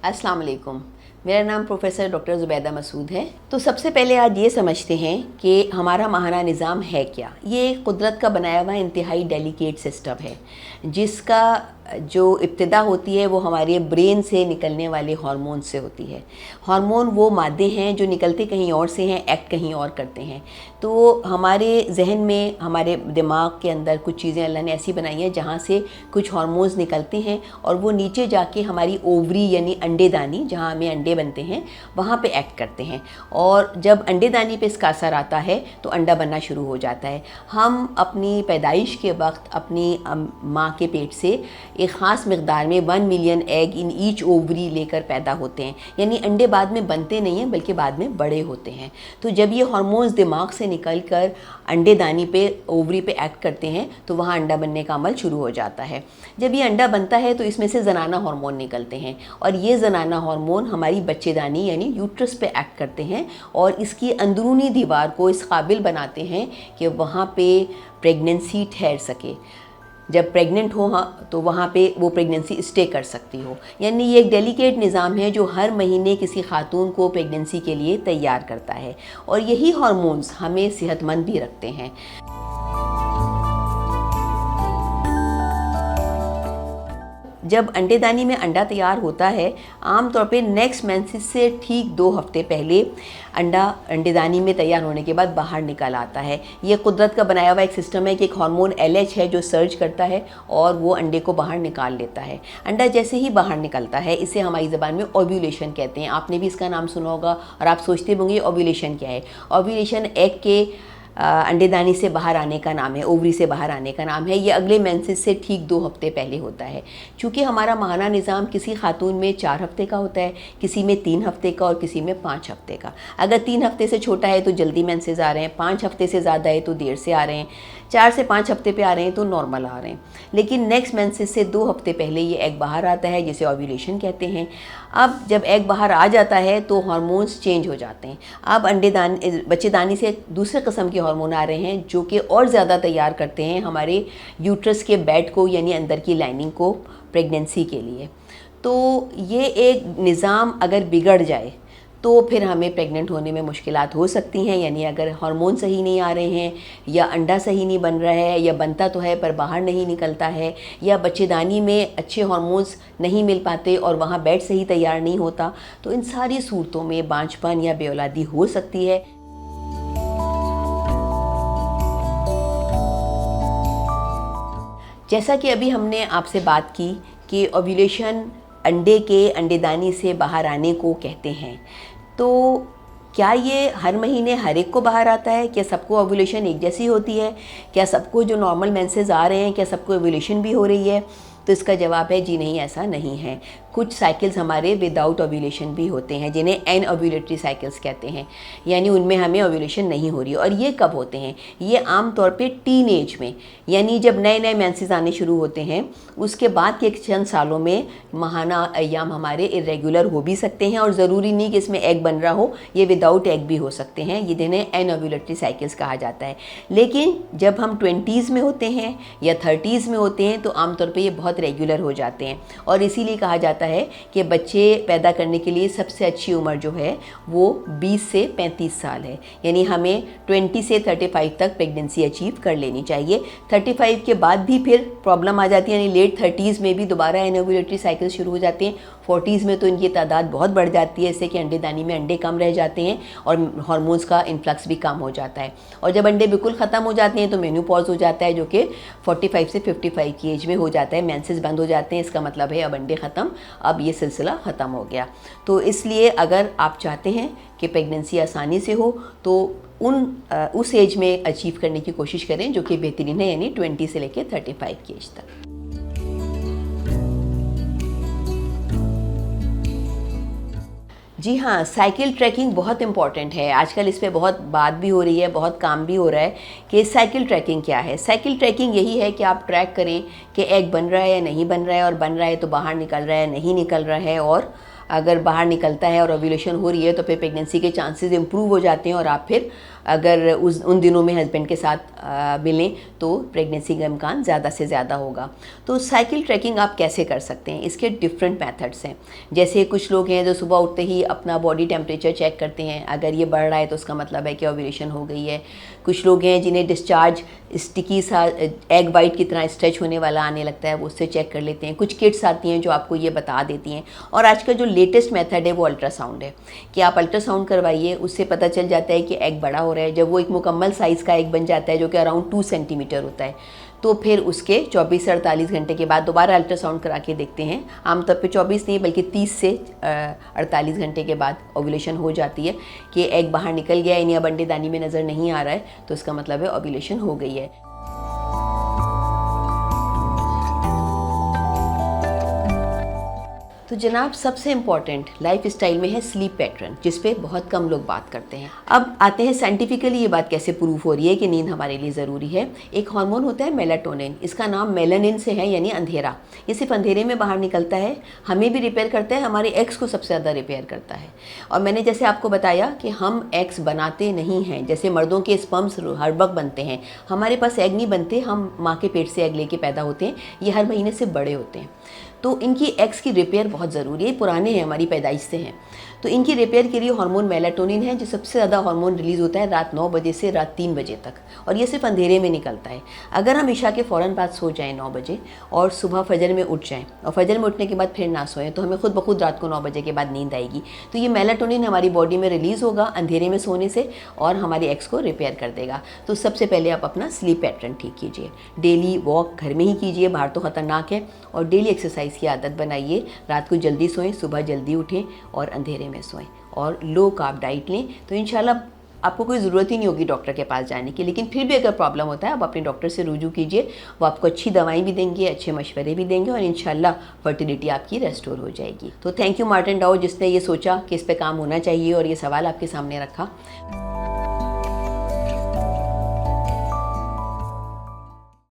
अस्सलाम वालेकुम। मेरा नाम प्रोफेसर डॉक्टर ज़ुबैदा मसूद है। तो सबसे पहले आज ये समझते हैं कि हमारा माहाना निज़ाम है क्या। ये कुदरत का बनाया हुआ इंतहाई डेलिकेट सिस्टम है, जिसका जो इब्तिदा होती है वो हमारे ब्रेन से निकलने वाले हार्मोन से होती है। हार्मोन वो मादे हैं जो निकलते कहीं और से हैं, एक्ट कहीं और करते हैं। तो हमारे जहन में, हमारे दिमाग के अंदर कुछ चीज़ें अल्लाह ने ऐसी बनाई हैं जहाँ से कुछ हार्मोन्स निकलते हैं और वो नीचे जाके हमारी ओवरी यानी अंडेदानी, जहाँ हमें अंडे बनते हैं, वहाँ पे एक्ट करते हैं। और जब अंडेदानी पे इसका असर आता है तो अंडा बनना शुरू हो जाता है। हम अपनी पैदाइश के वक्त अपनी माँ के पेट से एक ख़ास मकदार में 1 million egg in each ovary लेकर पैदा होते हैं। यानी अंडे बाद में बनते नहीं हैं बल्कि बाद में बड़े होते हैं। तो जब ये हार्मोन्स दिमाग से निकल कर अंडेदानी पे, ओवरी पे एक्ट करते हैं तो वहाँ अंडा बनने का अमल शुरू हो जाता है। जब ये अंडा बनता है तो इसमें से ज़नाना हार्मोन निकलते हैं और ये ज़नाना हार्मोन हमारी बच्चेदानी यानी यूट्रस पे एक्ट करते हैं और इसकी अंदरूनी दीवार को इस काबिल बनाते हैं कि वहाँ पे प्रेगनेंसी ठहर सके। जब प्रेग्नेंट हो तो वहाँ पे वो प्रेगनेंसी स्टे कर सकती हो। यानी ये एक डेलिकेट निज़ाम है जो हर महीने किसी खातून को प्रेगनेंसी के लिए तैयार करता है और यही हार्मोन्स हमें सेहतमंद भी रखते हैं। जब अंडेदानी में अंडा तैयार होता है, आम तौर पे नेक्स्ट मेंसेस से ठीक 2 हफ्ते पहले अंडा अंडेदानी में तैयार होने के बाद बाहर निकल आता है। ये कुदरत का बनाया हुआ एक सिस्टम है कि एक हार्मोन LH है जो सर्ज करता है और वो अंडे को बाहर निकाल लेता है। अंडा जैसे ही बाहर निकलता है, इसे हमारी ज़बान में ओव्यूलेशन कहते हैं। आपने भी इसका नाम सुना होगा और आप सोचते होंगे ओव्यूलेशन क्या है। ओव्यूलेशन एग के अंडेदानी से बाहर आने का नाम है, ओवरी से बाहर आने का नाम है। ये अगले मेंसेस से ठीक 2 हफ्ते पहले होता है। चूँकि हमारा माहाना निज़ाम किसी खातून में 4 हफ्ते का होता है, किसी में 3 हफ्ते का और किसी में 5 हफ्ते का। अगर 3 हफ्ते से छोटा है तो जल्दी मेंसेस आ रहे हैं, 5 हफ्ते से ज़्यादा है तो देर से आ रहे हैं, 4 से 5 हफ्ते पे आ रहे हैं तो नॉर्मल आ रहे हैं। लेकिन नेक्स्ट मेंसेस से 2 हफ्ते पहले ये एग बाहर आता है, जिसे ओव्यूलेशन कहते हैं। अब जब एग बाहर आ जाता है तो हार्मोन्स चेंज हो जाते हैं। अब बच्चेदानी से दूसरे किस्म के हार्मोन आ रहे हैं जो कि और ज़्यादा तैयार करते हैं हमारे यूट्रस के बेड को यानी अंदर की लाइनिंग को प्रेगनेंसी के लिए। तो ये एक निज़ाम अगर बिगड़ जाए तो फिर हमें प्रेग्नेंट होने में मुश्किलात हो सकती हैं। यानी अगर हार्मोन सही नहीं आ रहे हैं, या अंडा सही नहीं बन रहा है, या बनता तो है पर बाहर नहीं निकलता है, या बच्चेदानी में अच्छे हार्मोन्स नहीं मिल पाते और वहाँ बेड सही तैयार नहीं होता, तो इन सारी सूरतों में बांझपन या बेऔलादी हो सकती है। जैसा कि अभी हमने आपसे बात की कि ओव्यूलेशन अंडे के अंडेदानी से बाहर आने को कहते हैं, तो क्या ये हर महीने हर एक को बाहर आता है? क्या सबको ओव्यूलेशन एक जैसी होती है? क्या सबको जो नॉर्मल मेंसेस आ रहे हैं, क्या सबको ओव्यूलेशन भी हो रही है? तो इसका जवाब है जी नहीं, ऐसा नहीं है। कुछ साइकिल्स हमारे विदाउट ओव्यूलेशन भी होते हैं, जिन्हें एन ओव्यूलेटरी साइकिल्स कहते हैं, यानी उनमें हमें ओव्यूलेशन नहीं हो रही। और ये कब होते हैं? ये आम तौर पे टीन एज में, यानी जब नए नए मेंसेस आने शुरू होते हैं, उसके बाद के चंद सालों में माहाना अय्याम हमारे इरेगुलर हो भी सकते हैं और ज़रूरी नहीं कि इसमें एग बन रहा हो, ये विदाउट एग भी हो सकते हैं। ये जिन्हें एन ओव्यूलेटरी साइकिल्स कहा जाता है। लेकिन जब हम 20s में होते हैं या 30s में होते हैं तो आमतौर पर ये बहुत रेगुलर हो जाते हैं और इसीलिए कहा जाता है कि बच्चे पैदा करने के लिए सबसे अच्छी उम्र जो है वो 20 से 35 साल है। यानी हमें 20 से 35 तक प्रेगनेंसी अचीव कर लेनी चाहिए। 35 के बाद भी फिर प्रॉब्लम आ जाती है, यानी लेट 30s में भी दोबारा एनोव्यूलेटरी साइकिल शुरू हो जाते हैं। 40s में तो इनकी तादाद बहुत बढ़ जाती है, इससे कि अंडेदानी में अंडे कम रह जाते हैं और हार्मोन्स का इन्फ्लक्स भी कम हो जाता है। और जब अंडे बिल्कुल ख़त्म हो जाते हैं तो मेनोपॉज हो जाता है, जो कि 45 से 55 की एज में हो जाता है। मेंसेस बंद हो जाते हैं, इसका मतलब है अब अंडे ख़त्म, अब ये सिलसिला ख़त्म हो गया। तो इसलिए अगर आप चाहते हैं कि प्रेगनेंसी आसानी से हो तो उस एज में अचीव करने की कोशिश करें जो कि बेहतरीन है, यानी 20 से लेकर 35 की एज तक। जी हाँ, साइकिल ट्रैकिंग बहुत इम्पॉर्टेंट है। आजकल इस पे बहुत बात भी हो रही है, बहुत काम भी हो रहा है कि साइकिल ट्रैकिंग क्या है। साइकिल ट्रैकिंग यही है कि आप ट्रैक करें कि एग बन रहा है या नहीं बन रहा है, और बन रहा है तो बाहर निकल रहा है, नहीं निकल रहा है, और अगर बाहर निकलता है और ओव्यूलेशन हो रही है तो फिर प्रेगनेंसी के चांसेस इम्प्रूव हो जाते हैं और आप फिर अगर उन दिनों में हस्बैंड के साथ मिलें तो प्रेगनेंसी का इम्कान ज़्यादा से ज़्यादा होगा। तो साइकिल ट्रैकिंग आप कैसे कर सकते हैं, इसके डिफरेंट मेथड्स हैं। जैसे कुछ लोग हैं जो सुबह उठते ही अपना बॉडी टेम्परेचर चेक करते हैं, अगर ये बढ़ रहा है तो उसका मतलब है कि ओव्यूलेशन हो गई है। कुछ लोग हैं जिन्हें डिस्चार्ज स्टिकी सा एग वाइट की तरह स्ट्रेच होने वाला आने लगता है, वो उससे चेक कर लेते हैं। कुछ किट्स आती हैं जो आपको ये बता देती हैं। और आज का जो लेटेस्ट मेथड है वो अल्ट्रासाउंड है कि आप अल्ट्रासाउंड करवाइए, उससे पता चल जाता है कि एग बड़ा हो रहा है। जब वो एक मुकम्मल साइज़ का एग बन जाता है जो कि अराउंड 2 सेंटीमीटर होता है, तो फिर उसके 24 से 48 घंटे के बाद दोबारा अल्ट्रासाउंड करा के देखते हैं। आमतौर पे 24 नहीं बल्कि 30 से 48 घंटे के बाद ओव्यूलेशन हो जाती है कि एग बाहर निकल गया है, अब अंडेदानी में नज़र नहीं आ रहा है, तो इसका मतलब है ओव्यूलेशन हो गई है। तो जनाब सबसे इम्पॉर्टेंट लाइफ स्टाइल में है स्लीप पैटर्न, जिस पे बहुत कम लोग बात करते हैं। अब आते हैं साइंटिफिकली ये बात कैसे प्रूव हो रही है कि नींद हमारे लिए ज़रूरी है। एक हार्मोन होता है मेलाटोनिन, इसका नाम मेलानिन से है, यानी अंधेरा। ये सिर्फ अंधेरे में बाहर निकलता है, हमें भी रिपेयर करता है, हमारे एग्स को सबसे ज़्यादा रिपेयर करता है। और मैंने जैसे आपको बताया कि हम एग्स बनाते नहीं हैं, जैसे मर्दों के स्पर्म्स हर वक्त बनते हैं, हमारे पास एग नहीं बनते, हम माँ के पेट से एग लेके पैदा होते हैं, ये हर महीने से बड़े होते हैं। तो इनकी एग्स की रिपेयर बहुत ज़रूरी है, पुराने हैं, हमारी पैदाइश से हैं। तो इनकी रिपेयर के लिए हार्मोन मेलाटोनिन है, जो सबसे ज़्यादा हार्मोन रिलीज़ होता है रात 9 बजे से रात 3 बजे तक, और ये सिर्फ अंधेरे में निकलता है। अगर हम इशा के फ़ौरन बाद सो जाएं 9 बजे और सुबह फजर में उठ जाएं और फजर में उठने के बाद फिर ना सोएं, तो हमें खुद ब खुद रात को 9 बजे के बाद नींद आएगी। तो ये मेलाटोनिन हमारी बॉडी में रिलीज़ होगा अंधेरे में सोने से और हमारी एग्स को रिपेयर कर देगा। तो सबसे पहले आप अपना स्लीप पैटर्न ठीक कीजिए, डेली वॉक घर में ही कीजिए, बाहर तो ख़तरनाक है, और डेली एक्सरसाइज की आदत बनाइए। रात को जल्दी सोएं, सुबह जल्दी उठें और अंधेरे में सोएं, और लो कार्ब डाइट लें। तो इंशाल्लाह आपको कोई ज़रूरत ही नहीं होगी डॉक्टर के पास जाने की। लेकिन फिर भी अगर प्रॉब्लम होता है आप अपने डॉक्टर से रुजू कीजिए, वो आपको अच्छी दवाएं भी देंगे, अच्छे मशवरे भी देंगे, और इंशाल्लाह फर्टिलिटी आपकी रेस्टोर हो जाएगी। तो थैंक यू मार्टिन डाओ, जिसने ये सोचा कि इस पे काम होना चाहिए और ये सवाल आपके सामने रखा।